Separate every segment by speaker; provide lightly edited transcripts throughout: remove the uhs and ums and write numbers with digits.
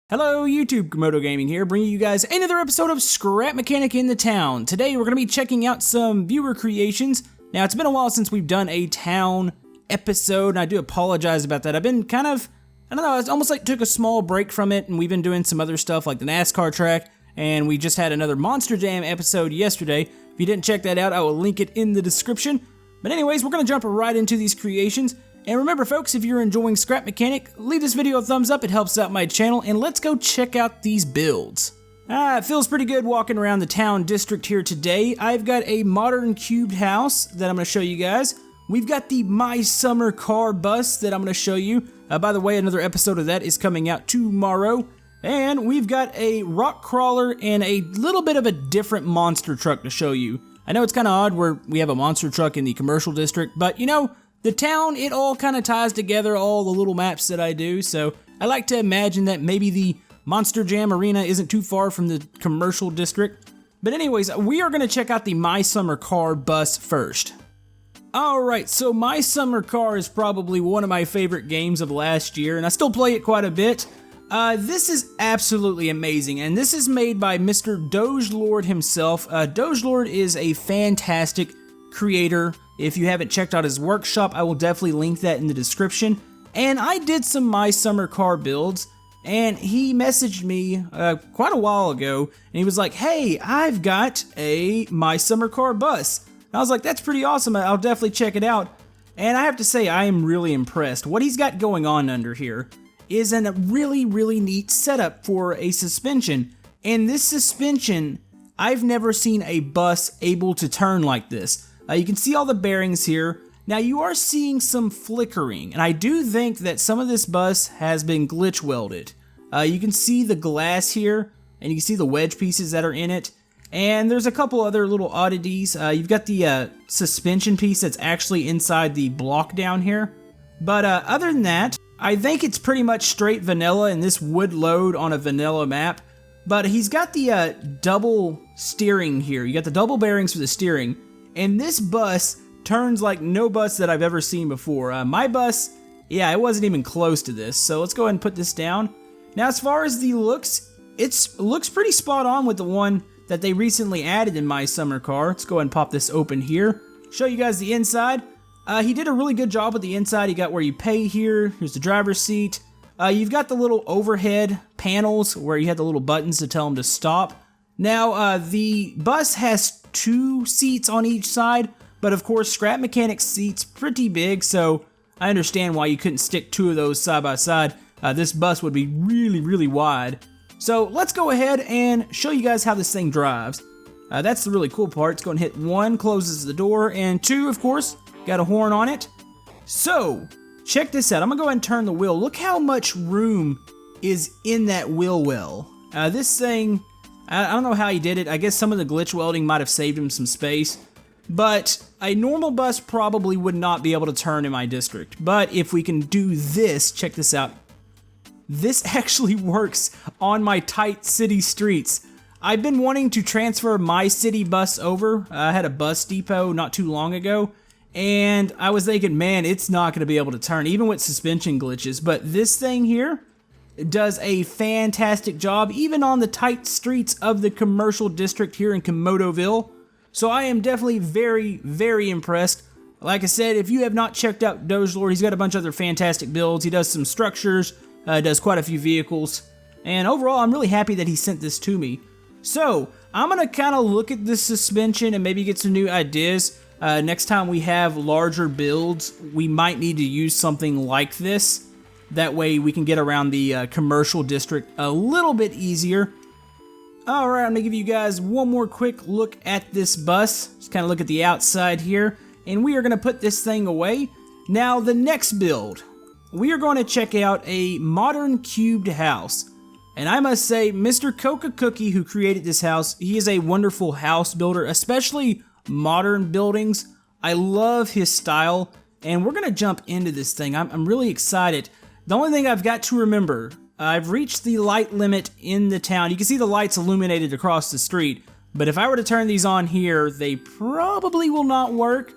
Speaker 1: Hello YouTube, Camodo Gaming here, bringing you guys another episode of Scrap Mechanic in the Town. Today we're going to be checking out some viewer creations. Now it's been a while since we've done a town episode, and I do apologize about that. I've been kind of, I don't know, it's almost like took a small break from it, and we've been doing some other stuff like the NASCAR track, and we just had another Monster Jam episode yesterday. If you didn't check that out, I will link it in the description. But anyways, we're going to jump right into these creations. And remember folks, if you're enjoying Scrap Mechanic, leave this video a thumbs up, it helps out my channel, and let's go check out these builds. It feels pretty good walking around the town district here today. I've got a modern cubed house that I'm going to show you guys. We've got the My Summer Car bus that I'm going to show you. By the way, another episode of that is coming out tomorrow. And we've got a rock crawler and a little bit of a different monster truck to show you. I know it's kind of odd where we have a monster truck in the commercial district, but you know, the town, it all kind of ties together all the little maps that I do, so I like to imagine that maybe the Monster Jam Arena isn't too far from the commercial district. But anyways, we are going to check out the My Summer Car bus first. Alright, so My Summer Car is probably one of my favorite games of last year, and I still play it quite a bit. This is absolutely amazing, and this is made by Mr. Doge Lord himself. Doge Lord is a fantastic creator. If you haven't checked out his workshop, I will definitely link that in the description. And I did some My Summer Car builds, and he messaged me quite a while ago, and he was like, hey, I've got a My Summer Car bus. And I was like, that's pretty awesome, I'll definitely check it out. And I have to say, I am really impressed. What he's got going on under here is a really neat setup for a suspension. And this suspension, I've never seen a bus able to turn like this. You can see all the bearings here. Now you are seeing some flickering, and I do think that some of this bus has been glitch welded. You can see the glass here, and you can see the wedge pieces that are in it. And there's a couple other little oddities. You've got the suspension piece that's actually inside the block down here. But other than that, I think it's pretty much straight vanilla, and this would load on a vanilla map. But he's got the double steering here. You got the double bearings for the steering. And this bus turns like no bus that I've ever seen before. My bus, yeah, it wasn't even close to this. So let's go ahead and put this down. Now as far as the looks, it looks pretty spot on with the one that they recently added in My Summer Car. Let's go ahead and pop this open here. Show you guys the inside. He did a really good job with the inside. You got where you pay here. Here's the driver's seat. You've got the little overhead panels where you have the little buttons to tell them to stop. Now, the bus has 2 seats on each side, but of course Scrap Mechanic's seat's pretty big, so I understand why you couldn't stick 2 of those side by side. This bus would be really wide. So let's go ahead and show you guys how this thing drives. That's the really cool part. It's going to hit 1, closes the door, and 2, of course, got a horn on it. So, check this out. I'm going to go ahead and turn the wheel. Look how much room is in that wheel well. This thing, I don't know how he did it. I guess some of the glitch welding might have saved him some space. But a normal bus probably would not be able to turn in my district. But if we can do this, check this out. This actually works on my tight city streets. I've been wanting to transfer my city bus over. I had a bus depot not too long ago. And I was thinking, man, it's not going to be able to turn, even with suspension glitches. But this thing here does a fantastic job, even on the tight streets of the commercial district here in Camodoville. So I am definitely very impressed. Like I said, if you have not checked out Doge Lord, he's got a bunch of other fantastic builds. He does some structures, does quite a few vehicles. And overall, I'm really happy that he sent this to me. So, I'm going to kind of look at this suspension and maybe get some new ideas. Next time we have larger builds, we might need to use something like this. That way we can get around the commercial district a little bit easier. Alright, I'm going to give you guys one more quick look at this bus. Just kind of look at the outside here. And we are going to put this thing away. Now, the next build, we are going to check out a modern cubed house. And I must say, Mr. Coca Cookie, who created this house, he is a wonderful house builder, especially modern buildings. I love his style. And we're going to jump into this thing. I'm really excited. The only thing I've got to remember, I've reached the light limit in the town. You can see the lights illuminated across the street, but if I were to turn these on here, they probably will not work.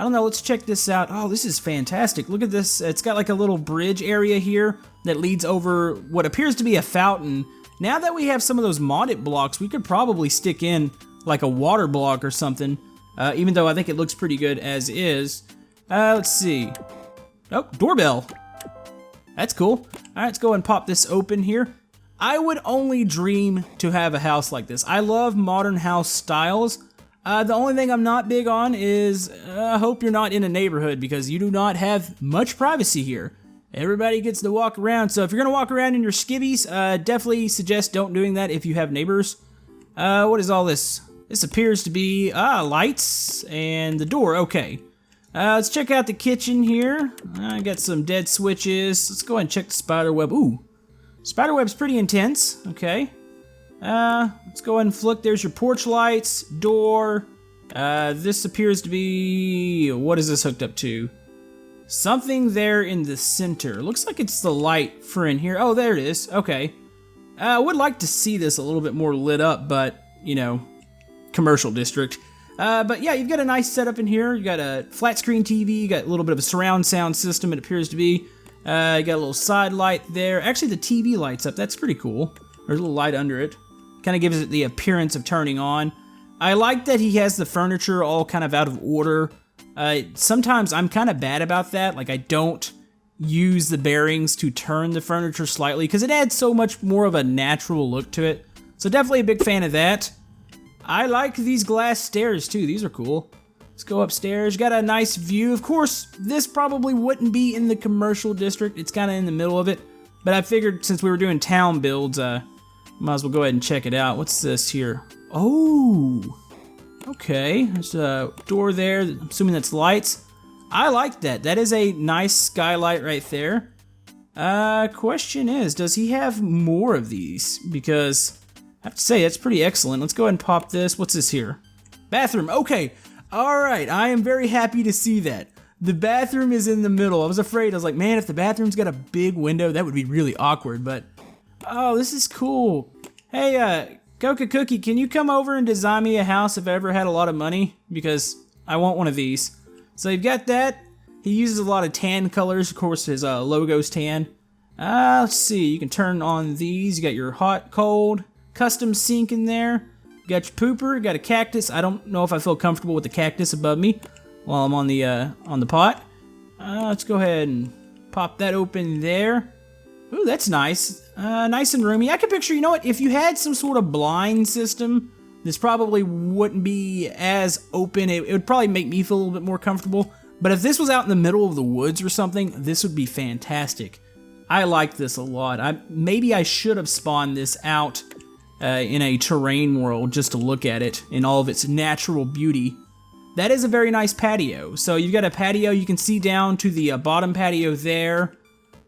Speaker 1: I don't know, let's check this out. Oh, this is fantastic. Look at this. It's got like a little bridge area here that leads over what appears to be a fountain. Now that we have some of those modded blocks, we could probably stick in like a water block or something, even though I think it looks pretty good as is. Let's see. Oh, doorbell. That's cool. All right, let's go and pop this open here. I would only dream to have a house like this. I love modern house styles. The only thing I'm not big on is I hope you're not in a neighborhood because you do not have much privacy here. Everybody gets to walk around, so if you're gonna walk around in your skivvies, definitely suggest don't doing that if you have neighbors. What is all this? This appears to be, lights and the door, okay. Let's check out the kitchen here. I got some dead switches. Let's go ahead and check the spider web. Ooh, spider web's pretty intense, okay. Let's go ahead and flick. There's your porch lights, door. This appears to be, what is this hooked up to? Something there in the center. Looks like it's the light for in here. Oh, there it is. Okay. I would like to see this a little bit more lit up, but, you know, commercial district. But yeah, you've got a nice setup in here. You got a flat screen TV. You got a little bit of a surround sound system, it appears to be. You got a little side light there. Actually, the TV lights up. That's pretty cool. There's a little light under it. Kind of gives it the appearance of turning on. I like that he has the furniture all kind of out of order. Sometimes I'm kind of bad about that. Like, I don't use the bearings to turn the furniture slightly because it adds so much more of a natural look to it. So definitely a big fan of that. I like these glass stairs too. These are cool. Let's go upstairs. Got a nice view. Of course, this probably wouldn't be in the commercial district. It's kind of in the middle of it. But I figured since we were doing town builds, might as well go ahead and check it out. What's this here? Oh, okay. There's a door there. I'm assuming that's lights. I like that. That is a nice skylight right there. Question is, does he have more of these? Because I have to say, that's pretty excellent. Let's go ahead and pop this. What's this here? Bathroom. Okay. All right. I am very happy to see that. The bathroom is in the middle. I was afraid. I was like, man, if the bathroom's got a big window, that would be really awkward. But, oh, this is cool. Hey, Coca Cookie, can you come over and design me a house if I ever had a lot of money? Because I want one of these. So you've got that. He uses a lot of tan colors. Of course, his logo's tan. Let's see. You can turn on these. You got your hot, cold, custom sink in there. You got your pooper. You got a cactus. I don't know if I feel comfortable with the cactus above me while I'm on the pot. Let's go ahead and pop that open there. Ooh, that's nice. Nice and roomy. I can picture, you know what, if you had some sort of blind system, this probably wouldn't be as open. It would probably make me feel a little bit more comfortable. But if this was out in the middle of the woods or something, this would be fantastic. I like this a lot. Maybe I should have spawned this out in a terrain world just to look at it in all of its natural beauty. That is a very nice patio. So you've got a patio. You can see down to the bottom patio there.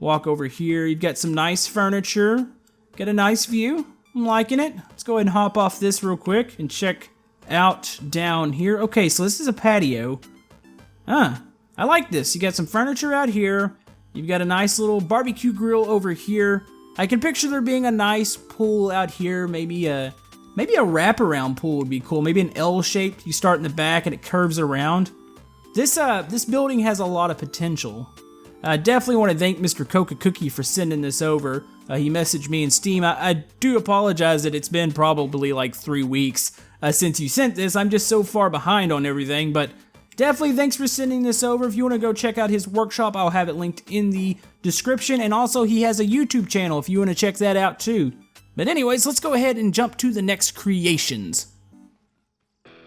Speaker 1: Walk over here. You've got some nice furniture. Got a nice view. I'm liking it. Let's go ahead and hop off this real quick and check out down here. Okay, so this is a patio. I like this. You got some furniture out here. You've got a nice little barbecue grill over here. I can picture there being a nice pool out here. Maybe a wraparound pool would be cool. Maybe an L-shaped. You start in the back and it curves around. This building has a lot of potential. I definitely want to thank Mr. Coca Cookie for sending this over. He messaged me in Steam. I do apologize that it's been probably like 3 weeks since you sent this. I'm just so far behind on everything, but definitely thanks for sending this over. If you want to go check out his workshop, I'll have it linked in the description. And also, he has a YouTube channel if you want to check that out too. But anyways, let's go ahead and jump to the next creations.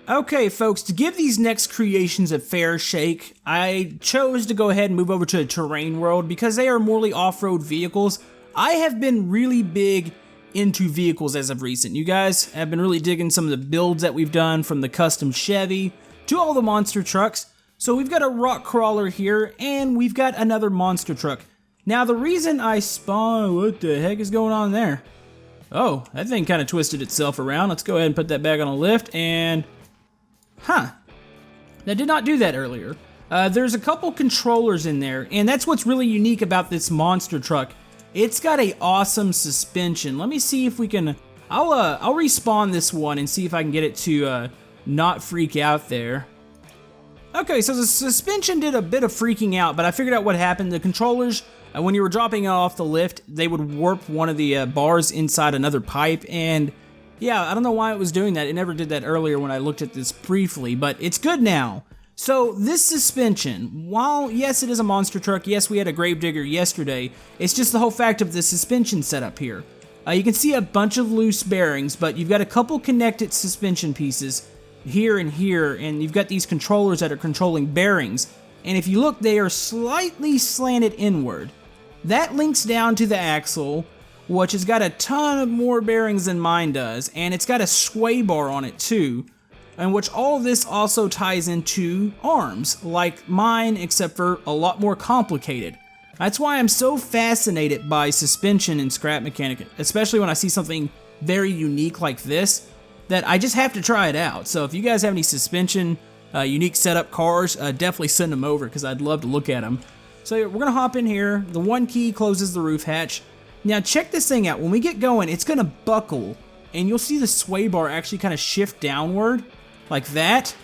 Speaker 1: Okay, folks, to give these next creations a fair shake, I chose to go ahead and move over to a terrain world because they are morely off-road vehicles. I have been really big into vehicles as of recent. You guys have been really digging some of the builds that we've done, from the custom Chevy to all the monster trucks. So we've got a rock crawler here, and we've got another monster truck. Now, the reason I spawned... What the heck is going on there? Oh, that thing kind of twisted itself around. Let's go ahead and put that back on a lift, and... That did not do that earlier. There's a couple controllers in there, and that's what's really unique about this monster truck. It's got a awesome suspension. Let me see if we can... I'll respawn this one and see if I can get it to not freak out there. Okay, so the suspension did a bit of freaking out, but I figured out what happened. The controllers, when you were dropping it off the lift, they would warp one of the bars inside another pipe, and yeah, I don't know why it was doing that. It never did that earlier when I looked at this briefly, but it's good now. So this suspension, while yes it is a monster truck, yes we had a gravedigger yesterday, it's just the whole fact of the suspension setup here. You can see a bunch of loose bearings, but you've got a couple connected suspension pieces here, and you've got these controllers that are controlling bearings, and if you look, they are slightly slanted inward. That links down to the axle, which has got a ton of more bearings than mine does, and it's got a sway bar on it too, and which all of this also ties into arms, like mine, except for a lot more complicated. That's why I'm so fascinated by suspension in Scrap Mechanic, especially when I see something very unique like this, that I just have to try it out. So if you guys have any suspension, unique setup cars, definitely send them over, because I'd love to look at them. So we're going to hop in here. The one key closes the roof hatch. Now check this thing out. When we get going, it's going to buckle, and you'll see the sway bar actually kind of shift downward, like that.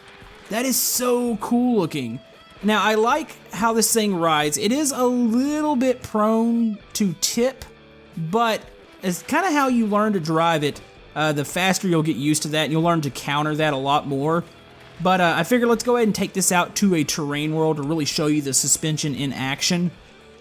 Speaker 1: That is so cool looking. Now I like how this thing rides. It is a little bit prone to tip, but it's kind of how you learn to drive it. The faster you'll get used to that, and you'll learn to counter that a lot more. But I figured let's go ahead and take this out to a terrain world to really show you the suspension in action.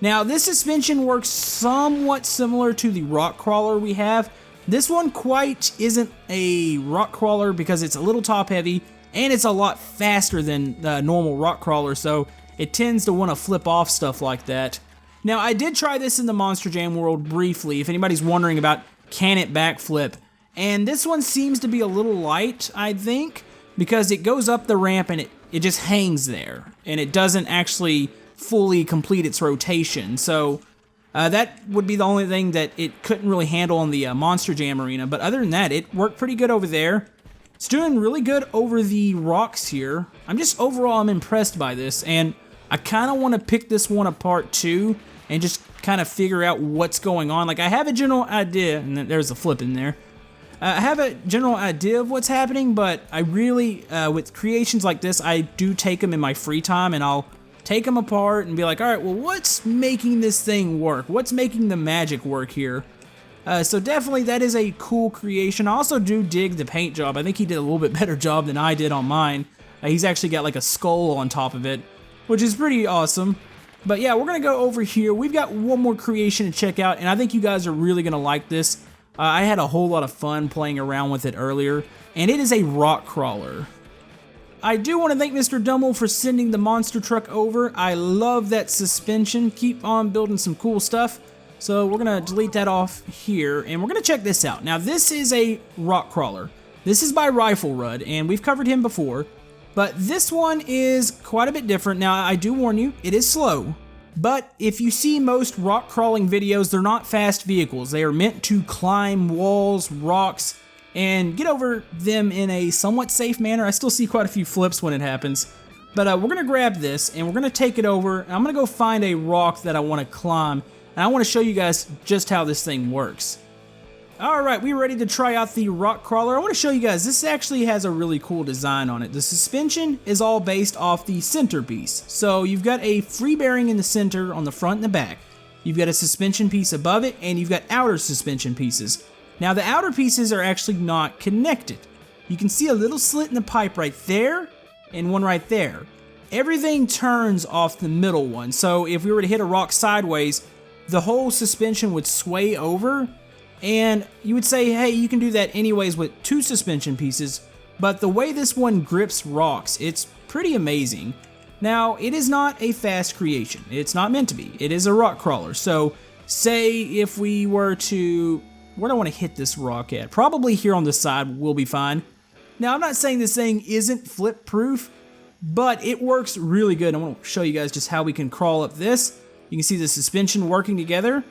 Speaker 1: Now this suspension works somewhat similar to the rock crawler we have. This one quite isn't a rock crawler because it's a little top heavy, and it's a lot faster than the normal rock crawler, so it tends to want to flip off stuff like that. Now I did try this in the Monster Jam world briefly, if anybody's wondering about can it backflip. And this one seems to be a little light, I think, because it goes up the ramp and it just hangs there, and it doesn't actually fully complete its rotation. So that would be the only thing that it couldn't really handle in the Monster Jam arena, but other than that, it worked pretty good over there. It's doing really good over the rocks here. I'm impressed by this, and I kind of want to pick this one apart too, and just kind of figure out what's going on. Like, I have a general idea, and then there's a flip in there. I have a general idea of what's happening, but I really, with creations like this, I do take them in my free time, and I'll take them apart and be like, alright, well, what's making this thing work? What's making the magic work here? So definitely that is a cool creation. I also do dig the paint job. I think he did a little bit better job than I did on mine. He's actually got like a skull on top of it, which is pretty awesome. But yeah, we're going to go over here. We've got one more creation to check out, and I think you guys are really going to like this. I had a whole lot of fun playing around with it earlier, and it is a rock crawler. I do want to thank Mr. Dummel for sending the monster truck over. I love that suspension. Keep on building some cool stuff. So we're going to delete that off here, and we're going to check this out. Now, this is a rock crawler. This is by Rifle Rudd, and we've covered him before, but this one is quite a bit different. Now, I do warn you, it is slow. But if you see most rock crawling videos, they're not fast vehicles. They are meant to climb walls, rocks, and get over them in a somewhat safe manner. I still see quite a few flips when it happens. But we're going to grab this, and we're going to take it over, and I'm going to go find a rock that I want to climb, and I want to show you guys just how this thing works. Alright, we're ready to try out the rock crawler. I want to show you guys, this actually has a really cool design on it. The suspension is all based off the centerpiece. So you've got a free bearing in the center on the front and the back. You've got a suspension piece above it, and you've got outer suspension pieces. Now the outer pieces are actually not connected. You can see a little slit in the pipe right there, and one right there. Everything turns off the middle one, so if we were to hit a rock sideways, the whole suspension would sway over. And you would say, hey, you can do that anyways with two suspension pieces, but the way this one grips rocks, it's pretty amazing. Now, it is not a fast creation. It's not meant to be. It is a rock crawler. So, say if we were to... Where do I want to hit this rock at? Probably here on the side will be fine. Now, I'm not saying this thing isn't flip-proof, but it works really good. I want to show you guys just how we can crawl up this. You can see the suspension working together.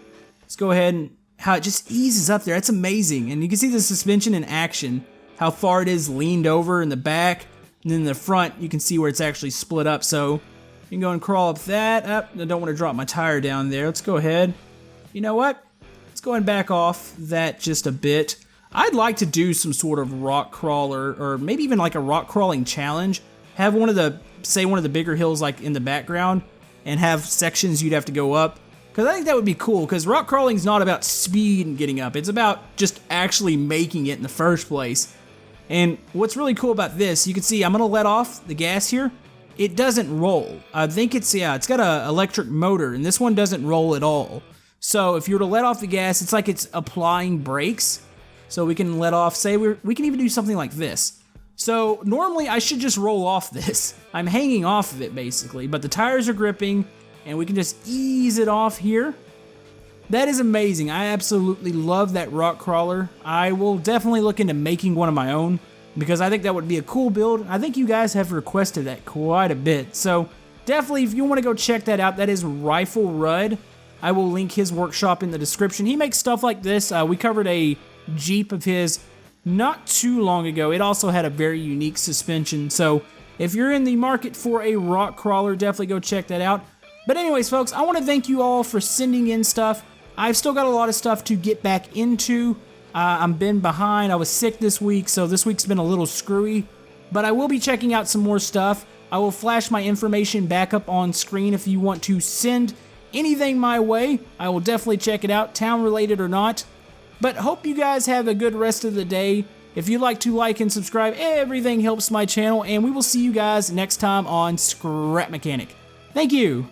Speaker 1: Let's go ahead and how it just eases up there. It's amazing. And you can see the suspension in action, how far it is leaned over in the back, and then in the front you can see where it's actually split up. So you can go and crawl up that. I don't want to drop my tire down there. Let's go ahead. You know what? Let's go and back off that just a bit. I'd like to do some sort of rock crawler, or maybe even like a rock crawling challenge. have say one of the bigger hills like in the background and have sections you'd have to go up. Because I think that would be cool, because rock crawling is not about speed and getting up. It's about just actually making it in the first place. And what's really cool about this, you can see I'm going to let off the gas here. It doesn't roll. I think it's got an electric motor, and this one doesn't roll at all. So if you were to let off the gas, it's like it's applying brakes. So we can let off, say we can even do something like this. So normally I should just roll off this. I'm hanging off of it basically, but the tires are gripping, and we can just ease it off here. That is amazing. I absolutely love that rock crawler. I will definitely look into making one of my own, because I think that would be a cool build. I think you guys have requested that quite a bit. So definitely, if you want to go check that out, that is Rifle Rudd. I will link his workshop in the description. He makes stuff like this. We covered a Jeep of his not too long ago. It also had a very unique suspension. So if you're in the market for a rock crawler, definitely go check that out. But anyways, folks, I want to thank you all for sending in stuff. I've still got a lot of stuff to get back into. I've been behind. I was sick this week, so this week's been a little screwy. But I will be checking out some more stuff. I will flash my information back up on screen if you want to send anything my way. I will definitely check it out, town related or not. But hope you guys have a good rest of the day. If you'd like to like and subscribe, everything helps my channel. And we will see you guys next time on Scrap Mechanic. Thank you.